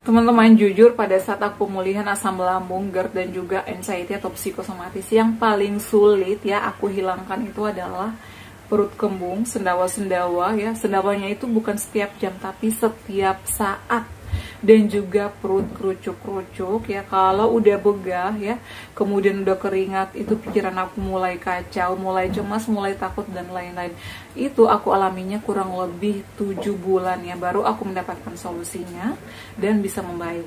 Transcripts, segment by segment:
Teman-teman, jujur pada saat aku pemulihan asam lambung, GERD, dan juga anxiety atau psikosomatis, yang paling sulit ya aku hilangkan itu adalah perut kembung, sendawa-sendawa ya. Sendawanya itu bukan setiap jam tapi setiap saat. Dan juga perut kerucuk-kerucuk ya. Kalau udah begah ya, kemudian udah keringat, itu pikiran aku mulai kacau, mulai cemas, mulai takut, dan lain-lain. Itu aku alaminya kurang lebih 7 bulan ya, baru aku mendapatkan solusinya dan bisa membaik.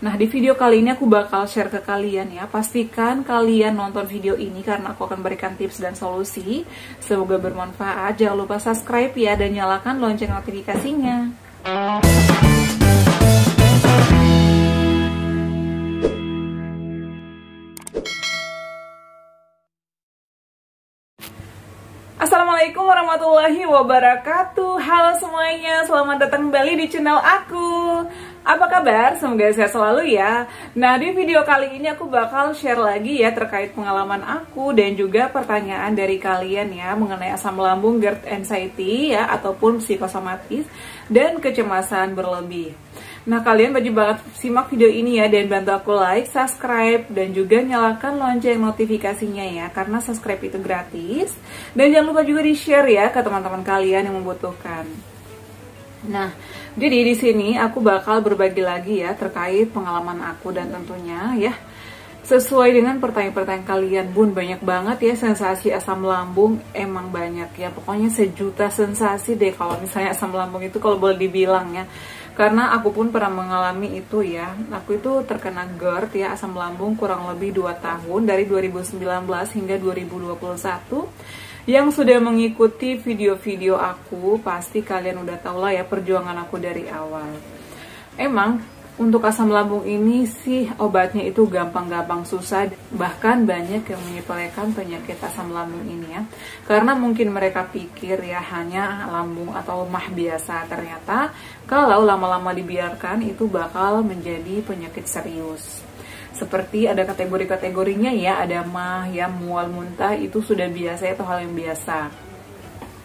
Nah, di video kali ini aku bakal share ke kalian ya. Pastikan kalian nonton video ini karena aku akan berikan tips dan solusi. Semoga bermanfaat. Jangan lupa subscribe ya, dan nyalakan lonceng notifikasinya. Assalamualaikum warahmatullahi wabarakatuh. Halo semuanya, selamat datang kembali di channel aku. Apa kabar? Semoga sehat selalu ya. Nah, di video kali ini aku bakal share lagi ya terkait pengalaman aku dan juga pertanyaan dari kalian ya mengenai asam lambung, GERD, anxiety ya, ataupun psikosomatis dan kecemasan berlebih. Nah, kalian wajib banget simak video ini ya, dan bantu aku like, subscribe, dan juga nyalakan lonceng notifikasinya ya, karena subscribe itu gratis. Dan jangan lupa juga di-share ya ke teman-teman kalian yang membutuhkan. Nah, jadi di sini aku bakal berbagi lagi ya terkait pengalaman aku, dan tentunya ya sesuai dengan pertanyaan-pertanyaan kalian. Bun, banyak banget ya sensasi asam lambung, emang banyak ya, pokoknya sejuta sensasi deh kalau misalnya asam lambung itu, kalau boleh dibilang ya. Karena aku pun pernah mengalami itu ya. Aku itu terkena GERD ya, asam lambung kurang lebih 2 tahun, dari 2019 hingga 2021. Yang sudah mengikuti video-video aku, pasti kalian udah tau lah ya perjuangan aku dari awal. Emang untuk asam lambung ini sih obatnya itu gampang-gampang susah. Bahkan banyak yang menyepelekan penyakit asam lambung ini ya, karena mungkin mereka pikir ya hanya lambung atau mah biasa. Ternyata kalau lama-lama dibiarkan itu bakal menjadi penyakit serius. Seperti ada kategori-kategorinya ya, ada mah ya, mual, muntah, itu sudah biasa atau hal yang biasa.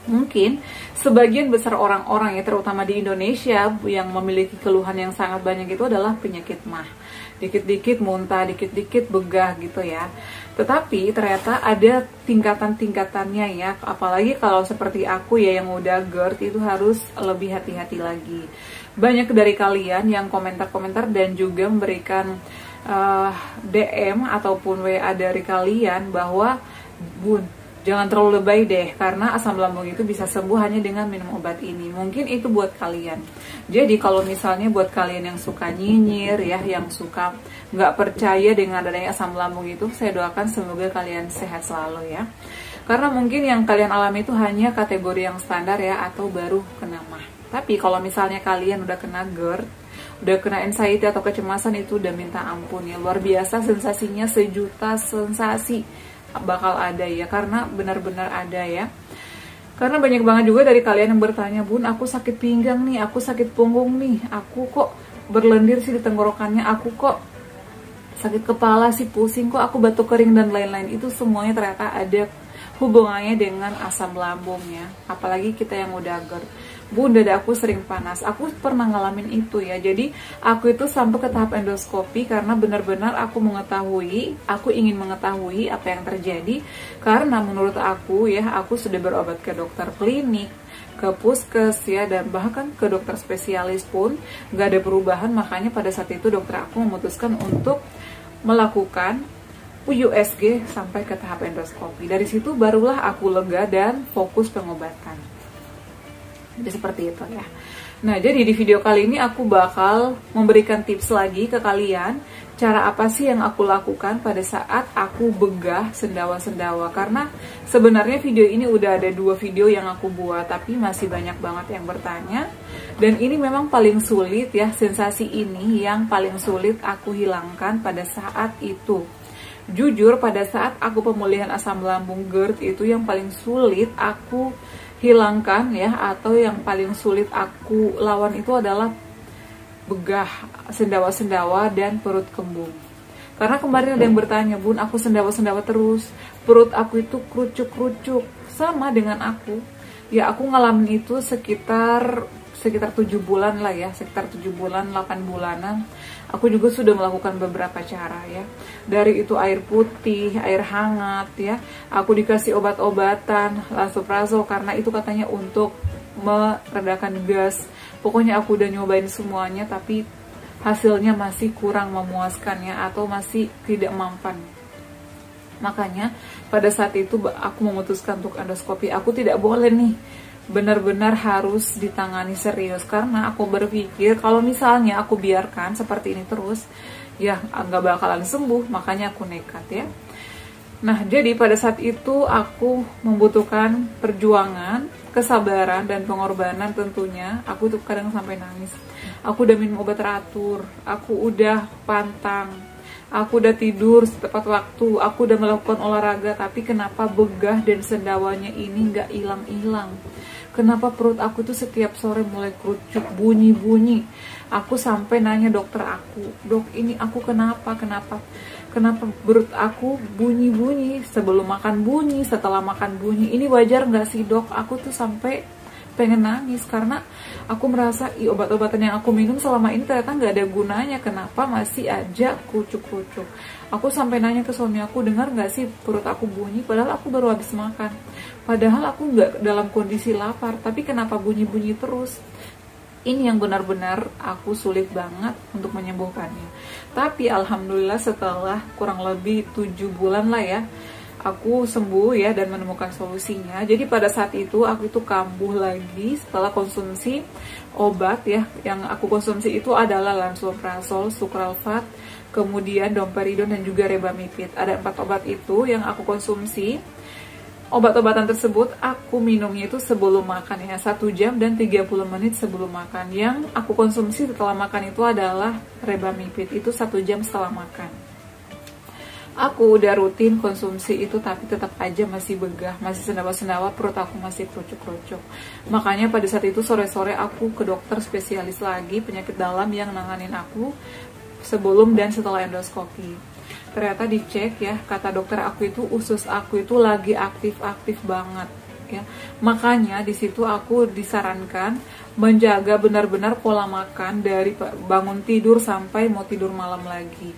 Mungkin sebagian besar orang-orang ya, terutama di Indonesia, yang memiliki keluhan yang sangat banyak itu adalah penyakit mah. Dikit-dikit muntah, dikit-dikit begah gitu ya. Tetapi ternyata ada tingkatan-tingkatannya ya. Apalagi kalau seperti aku ya yang udah GERD, itu harus lebih hati-hati lagi. Banyak dari kalian yang komentar-komentar dan juga memberikan DM ataupun WA dari kalian bahwa, Bun, jangan terlalu lebay deh, karena asam lambung itu bisa sembuh hanya dengan minum obat ini. Mungkin itu buat kalian. Jadi kalau misalnya buat kalian yang suka nyinyir ya, yang suka nggak percaya dengan adanya asam lambung itu, saya doakan semoga kalian sehat selalu ya. Karena mungkin yang kalian alami itu hanya kategori yang standar ya, atau baru kena mah. Tapi kalau misalnya kalian udah kena GERD, udah kena anxiety atau kecemasan, itu udah minta ampun ya. Luar biasa sensasinya, sejuta sensasi bakal ada ya, karena benar-benar ada ya. Karena banyak banget juga dari kalian yang bertanya, Bun, aku sakit pinggang nih, aku sakit punggung nih, aku kok berlendir sih di tenggorokannya, aku kok sakit kepala sih, pusing, kok aku batuk kering, dan lain-lain. Itu semuanya ternyata ada hubungannya dengan asam lambung ya. Apalagi kita yang udah GERD. Bun, dada aku sering panas. Aku pernah ngalamin itu ya. Jadi aku itu sampai ke tahap endoskopi karena benar-benar aku ingin mengetahui apa yang terjadi. Karena menurut aku ya, aku sudah berobat ke dokter klinik, ke puskes ya, dan bahkan ke dokter spesialis pun nggak ada perubahan. Makanya pada saat itu dokter aku memutuskan untuk melakukan USG sampai ke tahap endoskopi. Dari situ barulah aku lega dan fokus pengobatan. Jadi seperti itu ya. Nah, jadi di video kali ini aku bakal memberikan tips lagi ke kalian, cara apa sih yang aku lakukan pada saat aku begah sendawa-sendawa. Karena sebenarnya video ini udah ada 2 video yang aku buat, tapi masih banyak banget yang bertanya. Dan ini memang paling sulit ya, sensasi ini yang paling sulit aku hilangkan pada saat itu. Jujur, pada saat aku pemulihan asam lambung GERD, itu yang paling sulit aku hilangkan ya, atau yang paling sulit aku lawan itu adalah begah, sendawa-sendawa, dan perut kembung. Karena kemarin ada yang bertanya, Bun, aku sendawa-sendawa terus, perut aku itu kerucuk-kerucuk. Sama dengan aku ya, aku ngalamin itu sekitar sekitar 7 bulan lah ya, sekitar 7 bulan, 8 bulanan, aku juga sudah melakukan beberapa cara ya. Dari itu air putih, air hangat ya, aku dikasih obat-obatan, lansoprazol, karena itu katanya untuk meredakan gas. Pokoknya aku udah nyobain semuanya, tapi hasilnya masih kurang memuaskan ya, atau masih tidak mempan. Makanya pada saat itu aku memutuskan untuk endoskopi. Aku tidak boleh nih, benar-benar harus ditangani serius, karena aku berpikir kalau misalnya aku biarkan seperti ini terus, ya nggak bakalan sembuh. Makanya aku nekat ya. Nah, jadi pada saat itu aku membutuhkan perjuangan, kesabaran, dan pengorbanan tentunya. Aku tuh kadang sampai nangis. Aku udah minum obat teratur, aku udah pantang, aku udah tidur tepat waktu, aku udah melakukan olahraga, tapi kenapa begah dan sendawanya ini nggak hilang-hilang? Kenapa perut aku tuh setiap sore mulai kerucut, bunyi-bunyi? Aku sampai nanya dokter aku, dok ini aku kenapa perut aku bunyi-bunyi, sebelum makan bunyi, setelah makan bunyi, ini wajar nggak sih dok? Aku tuh sampai pengen nangis, karena aku merasa obat-obatan yang aku minum selama ini ternyata nggak ada gunanya. Kenapa masih aja kucuk-kucuk? Aku sampai nanya ke suami aku, dengar nggak sih perut aku bunyi, padahal aku baru habis makan, padahal aku nggak dalam kondisi lapar, tapi kenapa bunyi-bunyi terus? Ini yang benar-benar aku sulit banget untuk menyembuhkannya. Tapi alhamdulillah setelah kurang lebih 7 bulan lah ya, aku sembuh ya dan menemukan solusinya. Jadi pada saat itu aku itu kambuh lagi setelah konsumsi obat ya. Yang aku konsumsi itu adalah lansoprazol, sucralfate, kemudian domperidone, dan juga rebamipid. Ada 4 obat itu yang aku konsumsi. Obat-obatan tersebut aku minumnya itu sebelum makan ya, 1 jam dan 30 menit sebelum makan. Yang aku konsumsi setelah makan itu adalah rebamipid, itu 1 jam setelah makan. Aku udah rutin konsumsi itu, tapi tetap aja masih begah, masih sendawa-sendawa, perut aku masih kerucuk-kerucuk. Makanya pada saat itu sore-sore aku ke dokter spesialis lagi penyakit dalam yang nanganin aku sebelum dan setelah endoskopi. Ternyata dicek ya, kata dokter aku itu usus aku itu lagi aktif-aktif banget ya. Makanya di situ aku disarankan menjaga benar-benar pola makan dari bangun tidur sampai mau tidur malam lagi.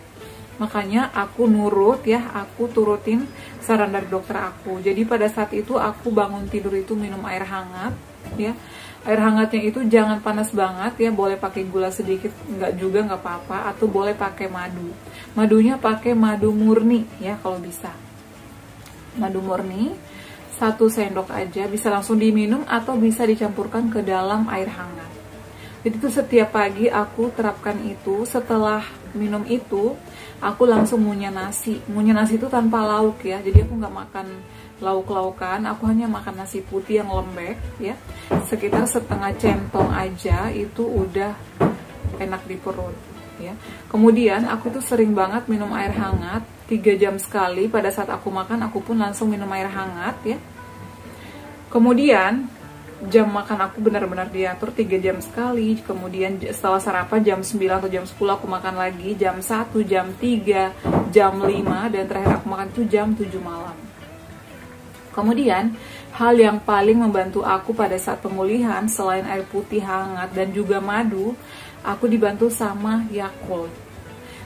Makanya aku nurut ya, aku turutin saran dari dokter aku. Jadi pada saat itu aku bangun tidur itu minum air hangat ya. Air hangatnya itu jangan panas banget ya, boleh pakai gula sedikit, enggak juga nggak apa-apa, atau boleh pakai madu. Madunya pakai madu murni ya kalau bisa. Madu murni 1 sendok aja, bisa langsung diminum atau bisa dicampurkan ke dalam air hangat. Jadi itu setiap pagi aku terapkan itu. Setelah minum itu aku langsung ngunyah nasi. Ngunyah nasi itu tanpa lauk ya, jadi aku nggak makan lauk-laukan, aku hanya makan nasi putih yang lembek ya, sekitar setengah centong aja, itu udah enak di perut ya. Kemudian aku tuh sering banget minum air hangat 3 jam sekali. Pada saat aku makan aku pun langsung minum air hangat ya. Kemudian jam makan aku benar-benar diatur 3 jam sekali. Kemudian setelah sarapan jam 9 atau jam 10 aku makan lagi, jam 1, jam 3, jam 5, dan terakhir aku makan itu jam 7 malam. Kemudian, hal yang paling membantu aku pada saat pemulihan selain air putih hangat dan juga madu, aku dibantu sama Yakult.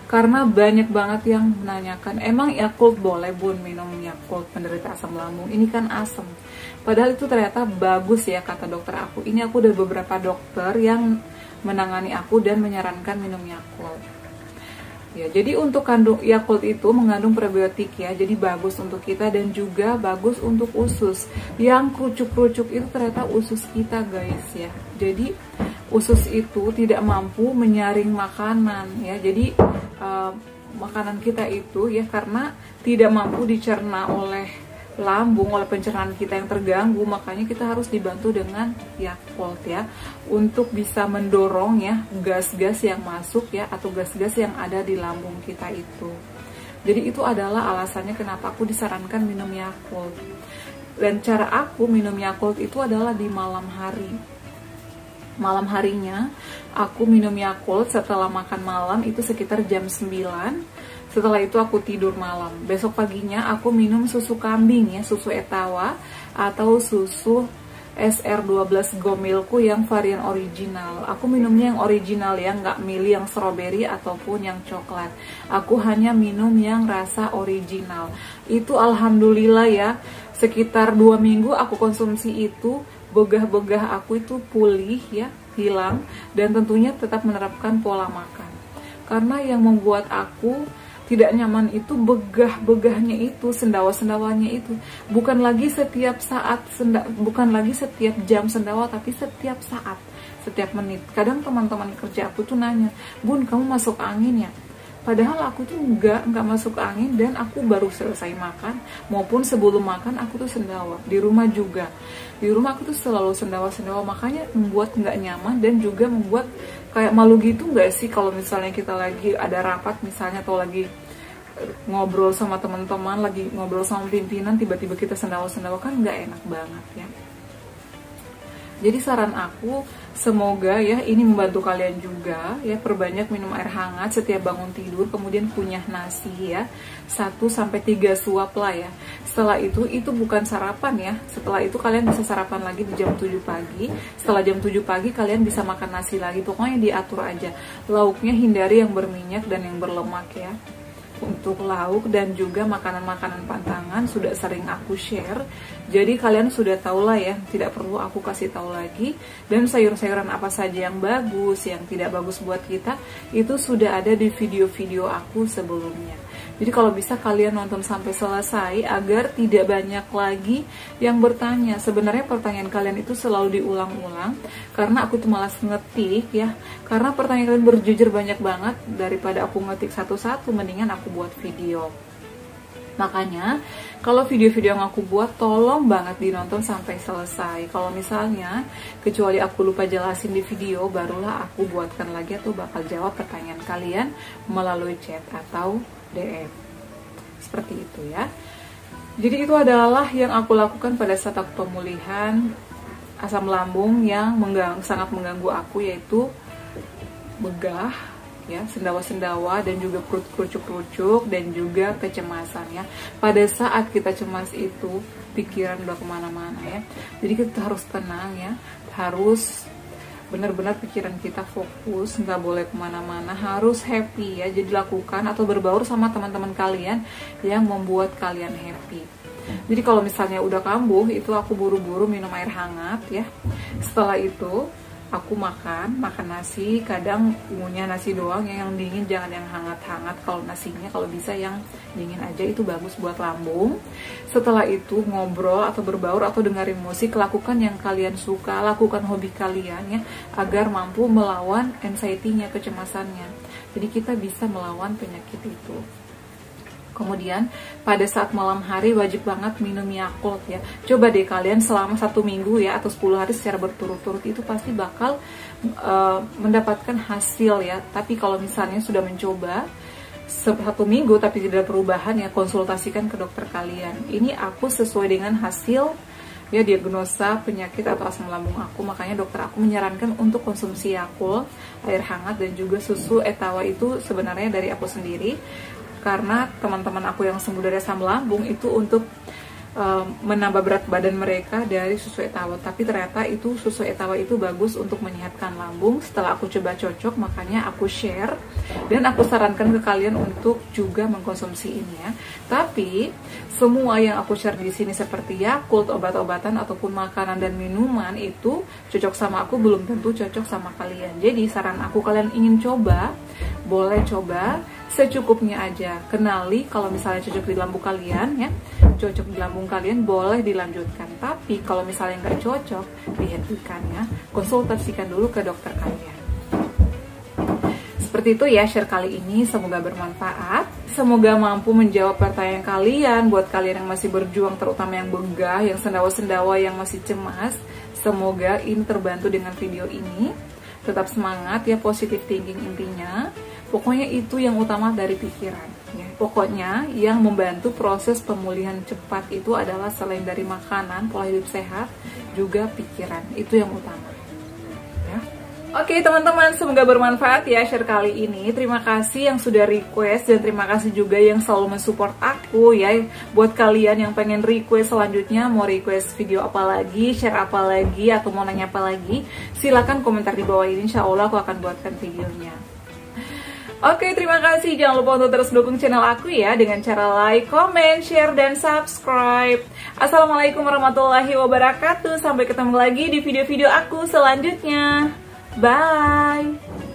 Karena banyak banget yang menanyakan, emang Yakult boleh bun minum Yakult penderita asam lambung? Ini kan asam. Padahal itu ternyata bagus ya kata dokter aku. Ini aku udah beberapa dokter yang menangani aku dan menyarankan minum Yakult. Ya, jadi untuk kandung Yakult itu mengandung probiotik ya, jadi bagus untuk kita dan juga bagus untuk usus. Yang kerucuk-kerucuk itu ternyata usus kita guys ya. Jadi usus itu tidak mampu menyaring makanan ya. Jadi makanan kita itu ya, karena tidak mampu dicerna oleh lambung, oleh pencernaan kita yang terganggu, makanya kita harus dibantu dengan Yakult ya, untuk bisa mendorong ya gas-gas yang masuk ya, atau gas-gas yang ada di lambung kita itu. Jadi itu adalah alasannya kenapa aku disarankan minum Yakult. Dan cara aku minum Yakult itu adalah di malam hari. Malam harinya aku minum Yakult setelah makan malam itu sekitar jam 9. Setelah itu aku tidur malam. Besok paginya aku minum susu kambing ya, susu etawa atau susu SR12 Go Milkku yang varian original. Aku minumnya yang original ya, nggak milih yang strawberry ataupun yang coklat. Aku hanya minum yang rasa original. Itu alhamdulillah ya, sekitar 2 minggu aku konsumsi itu, begah-begah aku itu pulih ya, hilang, dan tentunya tetap menerapkan pola makan. Karena yang membuat aku tidak nyaman itu begah-begahnya itu, sendawa-sendawanya itu. Bukan lagi setiap saat, bukan lagi setiap jam sendawa, tapi setiap saat, setiap menit. Kadang teman-teman kerja aku tuh nanya, "Bun, kamu masuk angin ya?" Padahal aku tuh enggak masuk angin, dan aku baru selesai makan maupun sebelum makan aku tuh sendawa. Di rumah juga. Di rumah aku tuh selalu sendawa-sendawa, makanya membuat nggak nyaman dan juga membuat kayak malu gitu nggak sih kalau misalnya kita lagi ada rapat misalnya, atau lagi ngobrol sama teman-teman, lagi ngobrol sama pimpinan, tiba-tiba kita sendawa-sendawa, kan nggak enak banget ya. Jadi saran aku, semoga ya ini membantu kalian juga ya, perbanyak minum air hangat setiap bangun tidur, kemudian kunyah nasi ya, 1-3 suap lah ya. Setelah itu bukan sarapan ya, setelah itu kalian bisa sarapan lagi di jam 7 pagi, setelah jam 7 pagi kalian bisa makan nasi lagi, pokoknya diatur aja. Lauknya hindari yang berminyak dan yang berlemak ya. Untuk lauk dan juga makanan-makanan pantangan sudah sering aku share, jadi kalian sudah tahu lah ya, tidak perlu aku kasih tahu lagi. Dan sayur-sayuran apa saja yang bagus, yang tidak bagus buat kita, itu sudah ada di video-video aku sebelumnya. Jadi kalau bisa kalian nonton sampai selesai agar tidak banyak lagi yang bertanya. Sebenarnya pertanyaan kalian itu selalu diulang-ulang karena aku tuh malas ngetik ya. Karena pertanyaan kalian berjujur banyak banget, daripada aku ngetik satu-satu, mendingan aku buat video. Makanya kalau video-video yang aku buat tolong banget dinonton sampai selesai. Kalau misalnya kecuali aku lupa jelasin di video, barulah aku buatkan lagi atau bakal jawab pertanyaan kalian melalui chat atau DM. Seperti itu ya. Jadi itu adalah yang aku lakukan pada saat aku pemulihan asam lambung yang sangat mengganggu aku, yaitu begah ya, sendawa-sendawa, dan juga perut kerucuk-kerucuk, dan juga kecemasan ya. Pada saat kita cemas itu pikiran udah kemana-mana ya. Jadi kita harus tenang ya, harus benar-benar pikiran kita fokus, nggak boleh kemana-mana, harus happy ya. Jadi lakukan atau berbaur sama teman-teman kalian yang membuat kalian happy. Jadi kalau misalnya udah kambuh, itu aku buru-buru minum air hangat ya. Setelah itu aku makan nasi, kadang punya nasi doang ya, yang dingin, jangan yang hangat-hangat. Kalau nasinya kalau bisa yang dingin aja, itu bagus buat lambung. Setelah itu ngobrol atau berbaur atau dengerin musik, lakukan yang kalian suka, lakukan hobi kalian ya, agar mampu melawan anxiety-nya, kecemasannya. Jadi kita bisa melawan penyakit itu. Kemudian pada saat malam hari wajib banget minum Yakult ya. Coba deh kalian selama 1 minggu ya, atau 10 hari secara berturut-turut, itu pasti bakal mendapatkan hasil ya. Tapi kalau misalnya sudah mencoba 1 minggu tapi tidak ada perubahan ya, konsultasikan ke dokter kalian. Ini aku sesuai dengan hasil ya diagnosa penyakit atau asam lambung aku. Makanya dokter aku menyarankan untuk konsumsi Yakult, air hangat, dan juga susu Etawa. Itu sebenarnya dari aku sendiri, karena teman-teman aku yang sembuh dari asam lambung itu untuk menambah berat badan mereka dari susu Etawa. Tapi ternyata itu susu Etawa itu bagus untuk menyehatkan lambung. Setelah aku coba cocok, makanya aku share dan aku sarankan ke kalian untuk juga mengkonsumsi ini ya. Tapi semua yang aku share di sini seperti Yakult, obat-obatan ataupun makanan dan minuman itu cocok sama aku, belum tentu cocok sama kalian. Jadi saran aku, kalian ingin coba, boleh coba secukupnya aja. Kenali kalau misalnya cocok di lambung kalian ya, cocok di lambung kalian, boleh dilanjutkan. Tapi kalau misalnya nggak cocok, dihentikan ya, konsultasikan dulu ke dokter kalian. Seperti itu ya share kali ini, semoga bermanfaat, semoga mampu menjawab pertanyaan kalian. Buat kalian yang masih berjuang, terutama yang begah, yang sendawa-sendawa, yang masih cemas, semoga ini terbantu dengan video ini. Tetap semangat ya, positive thinking intinya. Pokoknya itu yang utama dari pikiran ya. Pokoknya yang membantu proses pemulihan cepat itu adalah selain dari makanan, pola hidup sehat, juga pikiran. Itu yang utama ya. Oke teman-teman, semoga bermanfaat ya share kali ini. Terima kasih yang sudah request dan terima kasih juga yang selalu mensupport aku ya. Buat kalian yang pengen request selanjutnya, mau request video apa lagi, share apa lagi, atau mau nanya apa lagi, silahkan komentar di bawah ini, insya Allah aku akan buatkan videonya. Oke, terima kasih. Jangan lupa untuk terus dukung channel aku ya dengan cara like, comment, share, dan subscribe. Assalamualaikum warahmatullahi wabarakatuh. Sampai ketemu lagi di video-video aku selanjutnya. Bye!